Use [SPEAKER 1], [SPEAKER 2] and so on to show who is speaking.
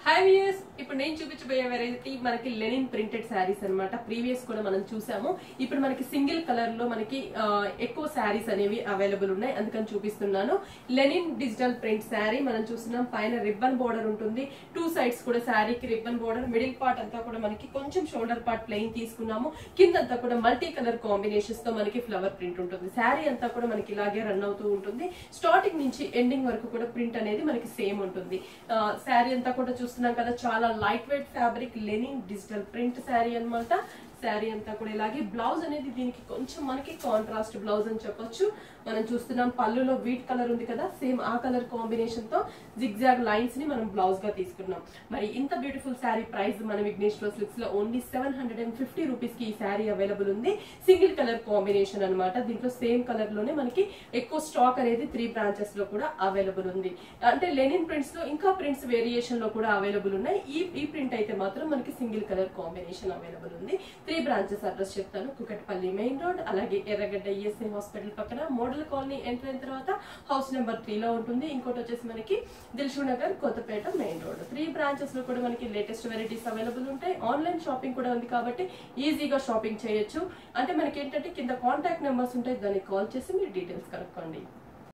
[SPEAKER 1] Hi viewers, ఇప్పుడు నేను చూపించబోయే వెరైటీ మనకి లెనిన్ ప్రింటెడ్ శారీస్ అన్నమాట. ప్రీవియస్ కూడా మనం చూసాము. ఇప్పుడు మనకి సింగిల్ కలర్ లో మనకి ఎక్కువ శారీస్ అనేవి అవైలబుల్ ఉన్నాయి, అందుకని చూపిస్తున్నాను. లెనిన్ డిజిటల్ ప్రింట్ శారీ మనం చూస్తున్నాం. పైన రిబ్బన్ బోర్డర్ ఉంటుంది, టూ సైడ్స్ కూడా శారీకి రిబ్బన్ బోర్డర్. మిడిల్ పార్ట్ అంతా కూడా మనకి కొంచెం షోల్డర్ పార్ట్ ప్లెయిన్ తీసుకున్నాము. కిందంతా కూడా మల్టీ కలర్ కాంబినేషన్స్ తో మనకి ఫ్లవర్ ప్రింట్ ఉంటుంది. శారీ అంతా కూడా మనకి ఇలాగే రన్ అవుతూ ఉంటుంది. స్టార్టింగ్ నుంచి ఎండింగ్ వరకు కూడా ప్రింట్ అనేది మనకి సేమ్ ఉంటుంది. శారీ అంతా కూడా చూస్తున్నాం కదా, చాలా light weight fabric Lenin digital print sari అన్నమాట. శారీ అంతా కూడా ఇలాగే. బ్లౌజ్ అనేది దీనికి కొంచెం మనకి కాంట్రాస్ట్ బ్లౌజ్ అని చెప్పొచ్చు. మనం చూస్తున్నాం పళ్ళులో వీట్ కలర్ ఉంది కదా, సేమ్ ఆ కలర్ కాంబినేషన్ తో జిగ్జాగ్ లైన్స్ ని మనం బ్లౌజ్ గా తీసుకున్నాం. మరి ఇంత బ్యూటిఫుల్ శారీ ప్రైస్ మన విఘ్నేశ్వర సిల్క్స్ లో ఓన్లీ 750 రూపీస్ కి ఈ శారీ అవైలబుల్ ఉంది. సింగిల్ కలర్ కాంబినేషన్ అన్నమాట. దీంట్లో సేమ్ కలర్ లోనే మనకి ఎక్కువ స్టాక్ అనేది 3 బ్రాంచెస్ లో కూడా అవైలబుల్ ఉంది. అంటే లెనిన్ ప్రింట్స్ లో ఇంకా ప్రింట్స్ వేరియేషన్ లో కూడా అవైలబుల్ ఉన్నాయి. ఈ ప్రింట్ అయితే మాత్రం మనకి సింగిల్ కలర్ కాంబినేషన్ అవైలబుల్ ఉంది. 3 బ్రాంచెస్ అడ్రస్ చెప్తాను. కుకట్పల్లి మెయిన్ రోడ్, అలాగే ఎర్రగడ్డ ఈఎస్ఐ హాస్పిటల్ పక్కన మోడల్ కాలనీ ఎంటర్ అయిన తర్వాత హౌస్ నెంబర్ 3 లో ఉంటుంది. ఇంకోటి వచ్చేసి మనకి Dilsukhnagar Kothapet main road. 3 branches లో కూడా మనకి లేటెస్ట్ వెరైటీస్ అవైలబుల్ ఉంటాయి. ఆన్లైన్ షాపింగ్ కూడా ఉంది కాబట్టి ఈజీగా షాపింగ్ చేయొచ్చు. అంటే మనకి ఏంటంటే కింద కాంటాక్ట్ నెంబర్స్ ఉంటాయి, దానికి కాల్ చేసి మీరు డీటెయిల్స్ కనుక్కోండి.